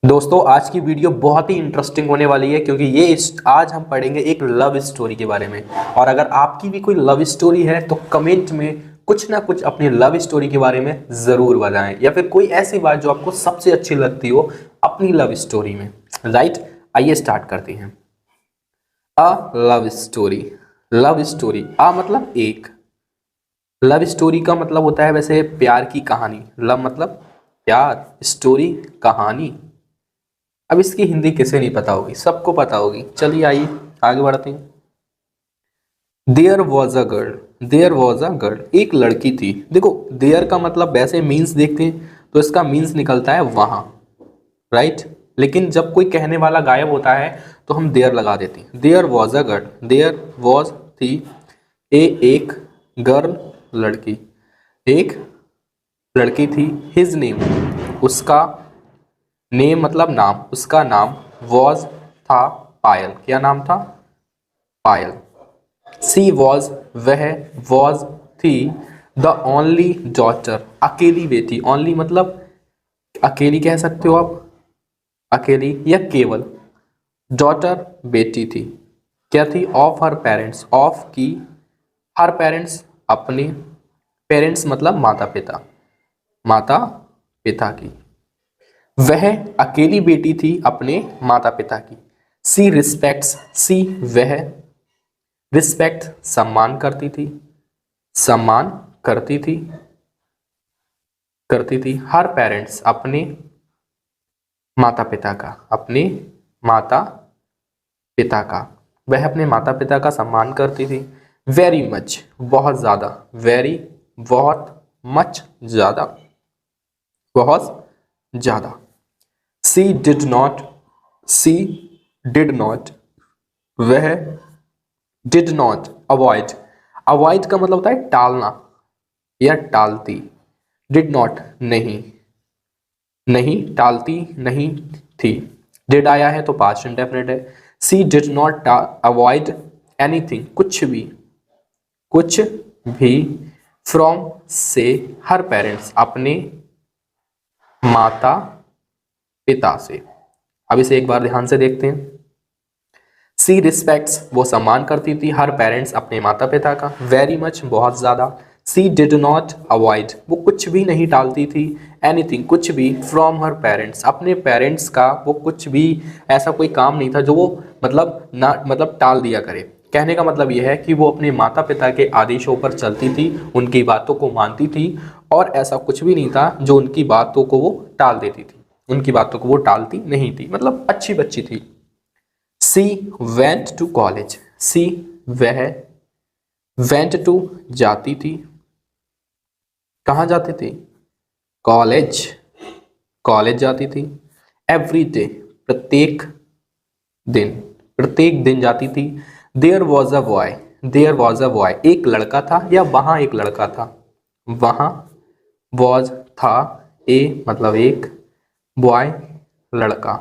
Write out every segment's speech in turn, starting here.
दोस्तों आज की वीडियो बहुत ही इंटरेस्टिंग होने वाली है क्योंकि आज हम पढ़ेंगे एक लव स्टोरी के बारे में। और अगर आपकी भी कोई लव स्टोरी है तो कमेंट में कुछ ना कुछ अपनी लव स्टोरी के बारे में ज़रूर बताएं, या फिर कोई ऐसी बात जो आपको सबसे अच्छी लगती हो अपनी लव स्टोरी में। राइट, आइए स्टार्ट करते हैं। A love story. Love story आ मतलब एक। लव स्टोरी का मतलब होता है वैसे प्यार की कहानी। लव मतलब प्यार, स्टोरी कहानी। अब इसकी हिंदी किसे नहीं पता होगी, सबको पता होगी। चलिए आइए आगे बढ़ते हैं। There was a girl. There was a girl, एक लड़की थी। देखो देयर का मतलब वैसे मीन्स देखते हैं तो इसका मीन्स निकलता है वहां। राइट, लेकिन जब कोई कहने वाला गायब होता है तो हम देयर लगा देते हैं। There was a girl, there was थी एक गर्ल लड़की, एक लड़की थी। हिज नेम उसका, नेम मतलब नाम, उसका नाम वॉज था पायल। क्या नाम था? पायल। सी वॉज वह, वॉज थी द ओनली डॉटर, अकेली बेटी। ओनली मतलब अकेली कह सकते हो आप, अकेली या केवल। डॉटर बेटी थी। क्या थी? ऑफ हर पेरेंट्स, ऑफ की, हर पेरेंट्स अपने, पेरेंट्स मतलब माता पिता, माता पिता की। वह अकेली बेटी थी अपने माता पिता की। सी रिस्पेक्ट्स, सी वह, रिस्पेक्ट सम्मान करती थी, सम्मान करती थी, करती थी। हर पेरेंट्स अपने माता पिता का, अपने माता पिता का, वह अपने माता पिता का सम्मान करती थी। वेरी मच बहुत ज्यादा, वेरी बहुत, मच ज्यादा, बहुत ज्यादा। She did not, she did not वह, डिड नॉट अवॉइड, अवॉइड का मतलब होता है टालना या टालती। डिड नॉट नहीं, नहीं टालती नहीं थी। डिड आया है तो पास्ट इंडेफिनिट है। सी डिड नॉट अवॉइड एनीथिंग, कुछ भी, कुछ भी। फ्रॉम से, हर पेरेंट्स अपने माता पिता से। अब इसे एक बार ध्यान से देखते हैं। सी रिस्पेक्ट्स वो सम्मान करती थी, हर पेरेंट्स अपने माता पिता का। वेरी मच बहुत ज़्यादा। सी डिड नॉट अवॉइड वो कुछ भी नहीं टालती थी। एनीथिंग कुछ भी। फ्रॉम हर पेरेंट्स अपने पेरेंट्स का वो कुछ भी, ऐसा कोई काम नहीं था जो वो मतलब ना मतलब टाल दिया करे। कहने का मतलब यह है कि वो अपने माता पिता के आदेशों पर चलती थी, उनकी बातों को मानती थी, और ऐसा कुछ भी नहीं था जो उनकी बातों को वो टाल देती थी। उनकी बातों को वो टालती नहीं थी, मतलब अच्छी बच्ची थी। सी वेंट टू कॉलेज, सी वह, वेंट टू जाती थी, कहाँ जाती थी? कॉलेज, कॉलेज जाती थी। एवरी डे प्रत्येक दिन, प्रत्येक दिन जाती थी। There was a boy, there was a boy एक लड़का था या वहां एक लड़का था। वहां वॉज था, ए मतलब एक, बॉय लड़का।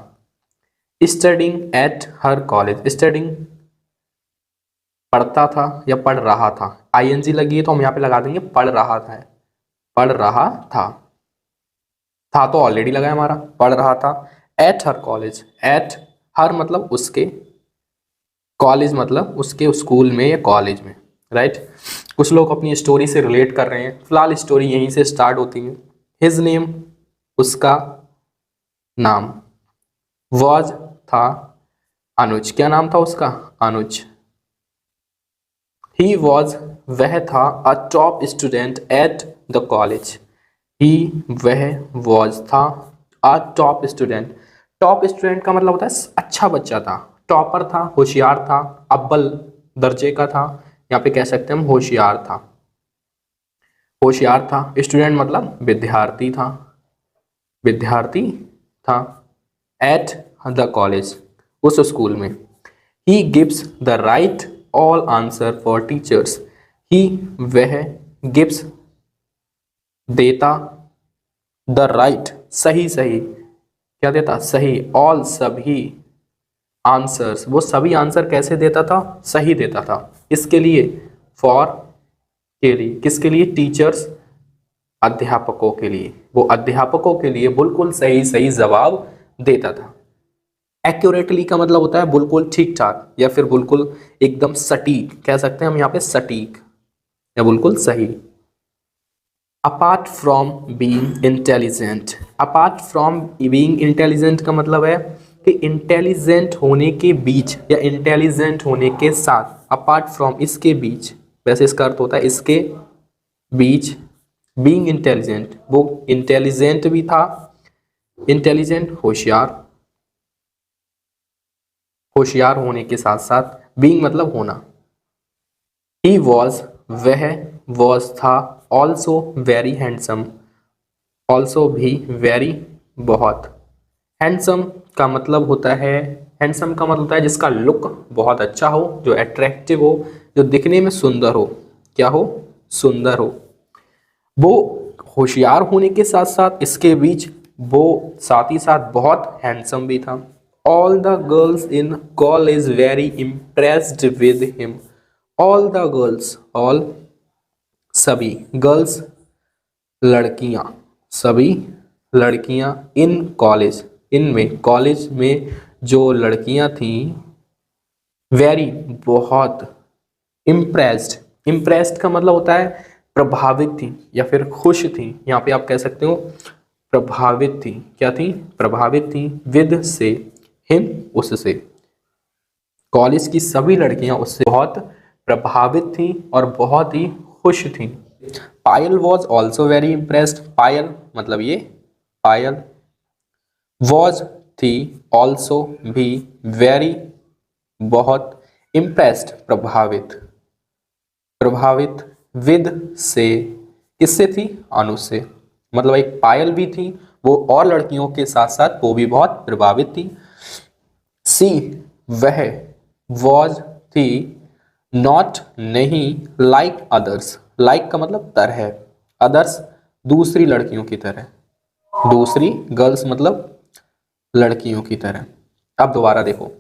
Studying at her college, studying पढ़ता था या पढ़ रहा था। आईएनजी लगी है तो हम यहाँ पे लगा देंगे पढ़ रहा था, पढ़ रहा था तो ऑलरेडी लगा है हमारा, पढ़ रहा था। At her college, at her मतलब उसके, कॉलेज मतलब उसके स्कूल में या कॉलेज में। राइट, कुछ लोग अपनी स्टोरी से रिलेट कर रहे हैं। फिलहाल स्टोरी यहीं से स्टार्ट होती है। हिज नेम उसका नाम, वॉज था अनुज। क्या नाम था उसका? अनुज। ही वॉज वह था a top student at the college. He वह वॉज था a top student. Top student का मतलब होता है अच्छा बच्चा था, टॉपर था, होशियार था, अव्वल दर्जे का था। यहाँ पे कह सकते हैं हम होशियार था, होशियार था। स्टूडेंट मतलब विद्यार्थी था, विद्यार्थी था। एट द कॉलेज उस स्कूल में। He gives the right all answer for teachers. He वह, गिव्स देता, द राइट सही सही, क्या देता? सही, ऑल सभी, आंसर्स वो सभी आंसर कैसे देता था? सही देता था। इसके लिए, फॉर के लिए, किसके लिए? टीचर्स अध्यापकों के लिए। वो अध्यापकों के लिए बिल्कुल सही सही जवाब देता था। एक्यूरेटली का मतलब होता है बिल्कुल ठीक ठाक या फिर बिल्कुल एकदम सटीक, कह सकते हैं हम यहाँ पे सटीक या बिल्कुल सही। Apart from being intelligent, apart from being intelligent का मतलब है कि इंटेलिजेंट होने के बीच या इंटेलिजेंट होने के साथ, अपार्ट फ्रॉम इसके बीच, वैसे इसका अर्थ होता है इसके बीच, बीइंग इंटेलिजेंट, वो इंटेलिजेंट भी था, इंटेलिजेंट होशियार, होशियार होने के साथ साथ बीइंग मतलब होना। ही वॉज वह, वॉज था, ऑल्सो वेरी हैंडसम, ऑल्सो भी, वेरी बहुत। हैंडसम का मतलब होता है, हैंडसम का मतलब होता है जिसका लुक बहुत अच्छा हो, जो अट्रैक्टिव हो, जो दिखने में सुंदर हो, क्या हो, सुंदर हो। वो होशियार होने के साथ साथ इसके बीच वो साथ ही साथ बहुत हैंडसम भी था। All the girls in college vary impressed with him, all the girls, all सभी, गर्ल्स लड़कियां, सभी लड़कियां, इन कॉलेज, इनमें कॉलेज में जो लड़कियां थीं, वेरी बहुत, इम्प्रेस्ड, इम्प्रेस्ड का मतलब होता है प्रभावित थी या फिर खुश थी, यहाँ पे आप कह सकते हो प्रभावित थी, क्या थी, प्रभावित थी, विद से, हिम उससे, कॉलेज की सभी लड़कियां उससे बहुत प्रभावित थी और बहुत ही खुश थी। पायल वॉज ऑल्सो वेरी इम्प्रेस्ड, पायल मतलब ये, पायल वॉज थी, ऑल्सो भी, वेरी बहुत, इम्प्रेस्ड प्रभावित, प्रभावित, विद से, किससे थी, अनु से, मतलब एक पायल भी थी, वो और लड़कियों के साथ साथ वो भी बहुत प्रभावित थी। सी वह, वॉज थी, नॉट नहीं, लाइक अदर्स, लाइक का मतलब तरह, अदर्स दूसरी लड़कियों की तरह, दूसरी गर्ल्स मतलब लड़कियों की तरह। अब दोबारा देखो,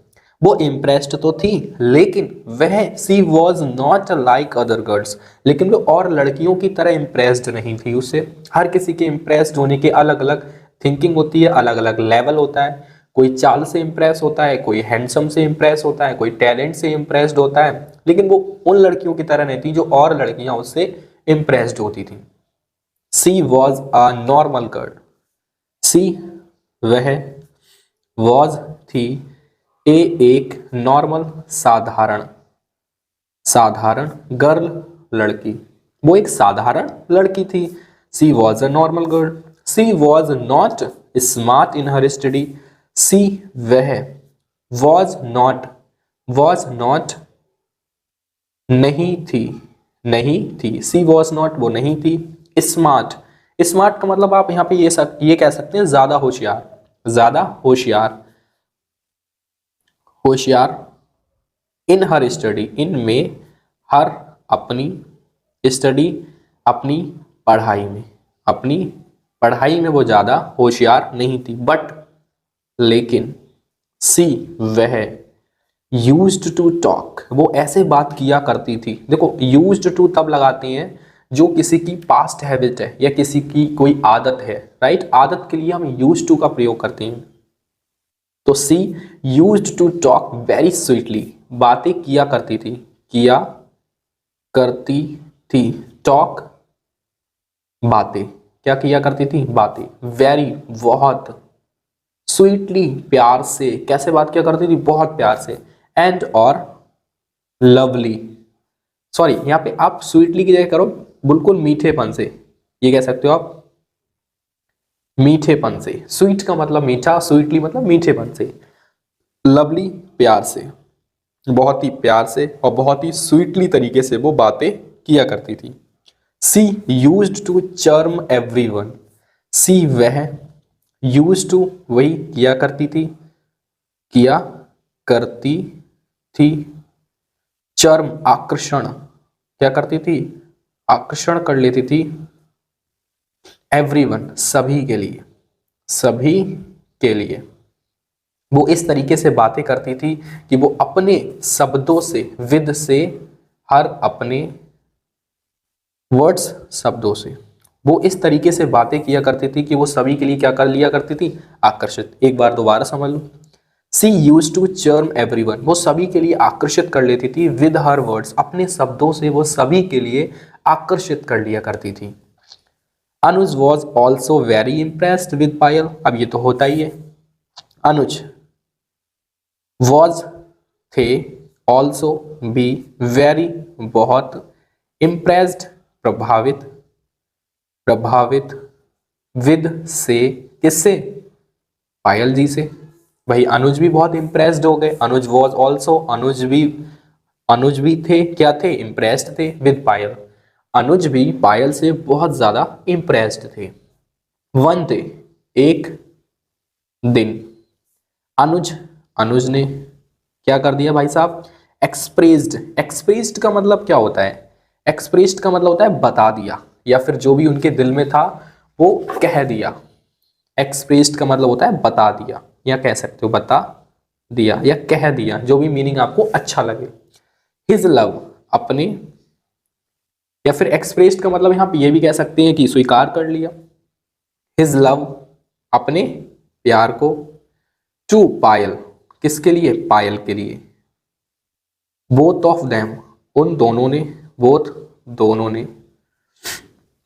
वो इम्प्रेस्ड तो थी लेकिन वह, she was not like other girls, लेकिन वो और लड़कियों की तरह इम्प्रेस्ड नहीं थी उससे। हर किसी के इम्प्रेस्ड होने के अलग अलग थिंकिंग होती है, अलग अलग लेवल होता है। कोई चाल से इम्प्रेस होता है, कोई हैंडसम से इम्प्रेस होता है, कोई टैलेंट से इम्प्रेस्ड होता है, लेकिन वो उन लड़कियों की तरह नहीं थी जो और लड़कियां उससे इम्प्रेस्ड होती थी। She was a normal girl, सी वह, वॉज थी, ए एक नॉर्मल साधारण, साधारण, गर्ल लड़की, वो एक साधारण लड़की थी। She was a normal girl, she was not smart in her study, she वह, वॉज नॉट, वॉज नॉट नहीं थी, नहीं थी, सी वॉज नॉट वो नहीं थी, स्मार्ट, स्मार्ट का मतलब आप यहाँ पे ये कह सकते हैं ज्यादा होशियार, ज्यादा होशियार, होशियार, इन हर स्टडी, इन में, हर अपनी, स्टडी अपनी पढ़ाई में, अपनी पढ़ाई में वो ज़्यादा होशियार नहीं थी। बट लेकिन, सी वह, यूज्ड टू टॉक, वो ऐसे बात किया करती थी। देखो यूज्ड टू तब लगाते हैं जो किसी की पास्ट हैबिट है या किसी की कोई आदत है, राइट, आदत के लिए हम यूज्ड टू का प्रयोग करते हैं। तो she used to talk very sweetly, बातें किया करती थी, किया करती थी, टॉक बातें, क्या किया करती थी, बातें, वेरी बहुत, स्वीटली प्यार से, कैसे बात किया करती थी, बहुत प्यार से, एंड और लवली, सॉरी यहाँ पे आप स्वीटली की जगह करो बिल्कुल मीठेपन से, ये कह सकते हो आप मीठेपन से, स्वीट का मतलब मीठा, स्वीटली मतलब मीठेपन से, लवली प्यार से, बहुत ही प्यार से और बहुत ही स्वीटली तरीके से वो बातें किया करती थी। सी यूज्ड टू चर्म एवरीवन, सी वह, यूज्ड टू वही किया करती थी, किया करती थी, चर्म आकर्षण, क्या करती थी, आकर्षण कर लेती थी, एवरीवन सभी के लिए, सभी के लिए, वो इस तरीके से बातें करती थी कि वो अपने शब्दों से, विद से, हर अपने वर्ड्स शब्दों से, वो इस तरीके से बातें किया करती थी कि वो सभी के लिए क्या कर लिया करती थी, आकर्षित। एक बार दोबारा समझ लो। सी यूज टू चर्म एवरीवन, वो सभी के लिए आकर्षित कर लेती थी। विद हर वर्ड्स, अपने शब्दों से वो सभी के लिए आकर्षित कर लिया करती थी। Anuj was also very impressed with Payal, अब ये तो होता ही है। अनुज वॉज थे, ऑल्सो भी, वेरी बहुत, इम्प्रेस्ड प्रभावित, प्रभावित, विद से, किससे, पायल जी से। भाई अनुज भी बहुत इम्प्रेस्ड हो गए। अनुज वॉज ऑल्सो, अनुज भी थे, क्या थे, इम्प्रेस्ड थे विद पायल। अनुज भी पायल से बहुत ज्यादा इम्प्रेस्ड थे। वन डे, एक दिन, अनुज अनुज ने क्या कर दिया भाई साहब, एक्सप्रेस्ड। एक्सप्रेस्ड का मतलब क्या होता है, एक्सप्रेस्ड का मतलब होता है बता दिया, या फिर जो भी उनके दिल में था वो कह दिया। एक्सप्रेस्ड का मतलब होता है बता दिया, या कह सकते हो बता दिया या कह दिया, जो भी मीनिंग आपको अच्छा लगे। हिज लव, अपने, या फिर एक्सप्रेस्ड का मतलब यहां पे ये भी कह सकते हैं कि स्वीकार कर लिया। हिज लव, अपने प्यार को, टू पायल, किसके लिए, पायल के लिए। बोथ ऑफ देम, उन दोनों ने, बोथ दोनों ने,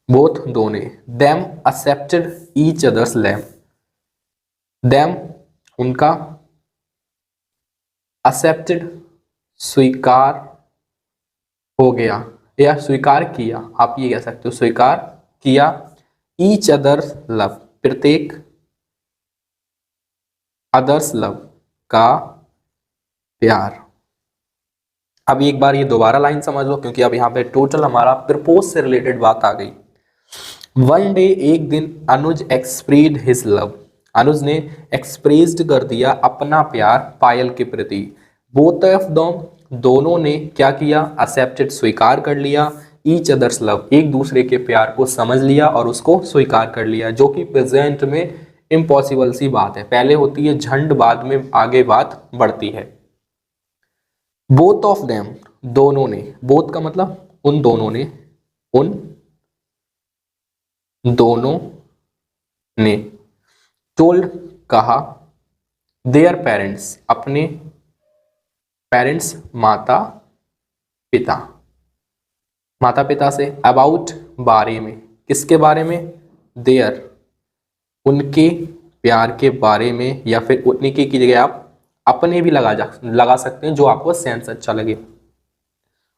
बोथ दोनों ने, देम एक्सेप्टेड ईच अदर्स लैम, देम उनका, एक्सेप्टेड स्वीकार हो गया या स्वीकार किया, आप ये कह सकते हो स्वीकार किया, ईच अदर्स लव, प्रत्येक, अदर्स लव का प्यार। अब एक बार ये दोबारा लाइन समझ लो, क्योंकि अब यहाँ पे टोटल हमारा प्रपोज से रिलेटेड बात आ गई। वन डे, एक दिन, अनुज एक्सप्रेस्ड हिज लव, अनुज ने एक्सप्रेस्ड कर दिया अपना प्यार पायल के प्रति। बोथ ऑफ देम, दोनों ने क्या किया, एक्सेप्टेड स्वीकार कर लिया, ईच अदर्स लव, एक दूसरे के प्यार को समझ लिया और उसको स्वीकार कर लिया, जो कि प्रेजेंट में इम्पॉसिबल सी बात है। पहले होती है झंड, बाद में आगे बात बढ़ती है। बोथ ऑफ देम, दोनों ने, बोथ का मतलब उन दोनों ने, उन दोनों ने, टोल्ड कहा, देयर पेरेंट्स, अपने पेरेंट्स माता पिता, माता पिता से, अबाउट बारे में, किसके बारे में, देयर उनके प्यार के बारे में, या फिर उनके की जगह आप अपने भी लगा सकते हैं, जो आपको सेंस अच्छा लगे।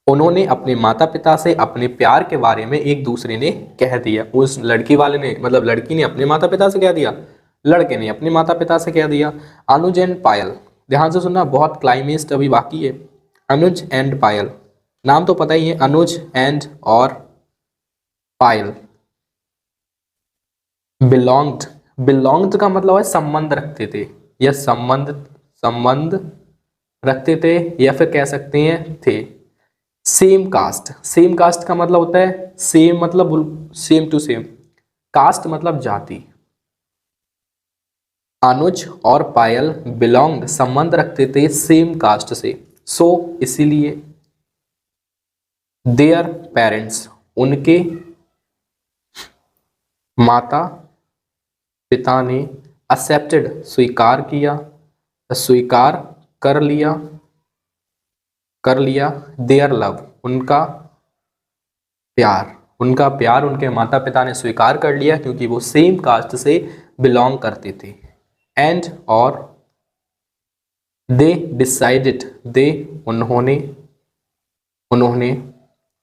उन्होंने अपने माता पिता से अपने प्यार के बारे में एक दूसरे ने कह दिया। उस लड़की वाले ने, मतलब लड़की ने अपने माता पिता से कह दिया, लड़के ने अपने माता पिता से कह दिया। अनुज एंड पायल, ध्यान से सुनना, बहुत क्लाइमेक्स अभी बाकी है। अनुज एंड पायल, नाम तो पता ही है, अनुज एंड और पायल। बिलोंग्ड, बिलोंग्ड का मतलब है संबंध रखते थे, या संबंध रखते थे, या फिर कह सकते हैं थे। सेम कास्ट, सेम कास्ट का मतलब होता है सेम, मतलब सेम टू सेम, कास्ट मतलब जाति। अनुज और पायल बिलोंग्ड, संबंध रखते थे सेम कास्ट से, सो इसीलिए देयर पेरेंट्स, उनके माता पिता ने, एक्सेप्टेड स्वीकार किया, स्वीकार कर लिया, देयर लव उनका प्यार, उनका प्यार उनके माता पिता ने स्वीकार कर लिया, क्योंकि वो सेम कास्ट से बिलोंग करते थे। एंड और दे डिसाइडेड, दे उन्होंने, उन्होंने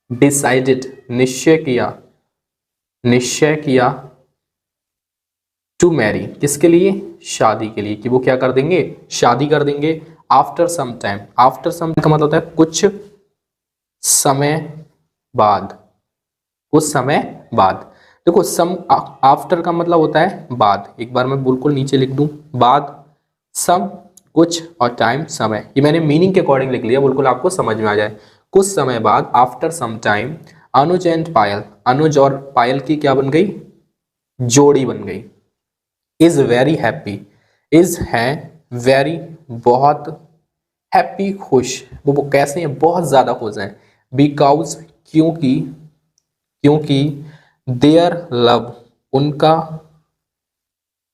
डिसाइडेड निश्चय किया टू मैरी, किसके लिए, शादी के लिए, कि वो क्या कर देंगे, शादी कर देंगे। After some time, after some का मतलब होता है कुछ समय बाद, कुछ समय बाद। देखो सम, आफ्टर का मतलब होता है बाद, एक बार मैं बिल्कुल नीचे लिख दूं, बाद, सम कुछ, और टाइम समय, ये मैंने मीनिंग के अकॉर्डिंग लिख लिया, बिल्कुल आपको समझ में आ जाए। कुछ समय बाद, after some time, Anuj and Payal, Anuj और पायल की क्या बन गई, जोड़ी बन गई। इज वेरी हैप्पी, इज है वेरी बहुत, हैप्पी खुश, वो कैसे हैं, बहुत ज्यादा खुश हैं। बिकॉज क्योंकि, क्योंकि देयर लव, उनका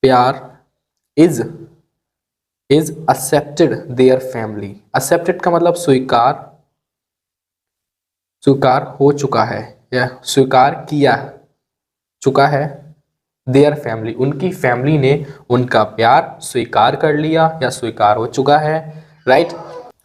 प्यार, is accepted their family, accepted का मतलब स्वीकार हो चुका है या स्वीकार किया चुका है, देयर फैमिली, उनकी फैमिली ने उनका प्यार स्वीकार कर लिया या स्वीकार हो चुका है, राइट।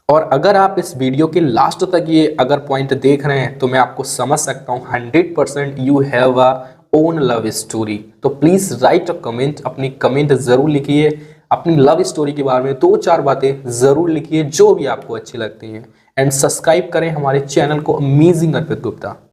और अगर आप इस वीडियो के लास्ट तक ये अगर पॉइंट देख रहे हैं तो मैं आपको समझ सकता हूँ 100% you have a own love story. तो प्लीज राइट अ कमेंट, अपनी कमेंट जरूर लिखिए, अपनी लव स्टोरी के बारे में 2-4 बातें जरूर लिखिए जो भी आपको अच्छी लगती हैं, एंड सब्सक्राइब करें हमारे चैनल को अमेजिंग अर्पित गुप्ता।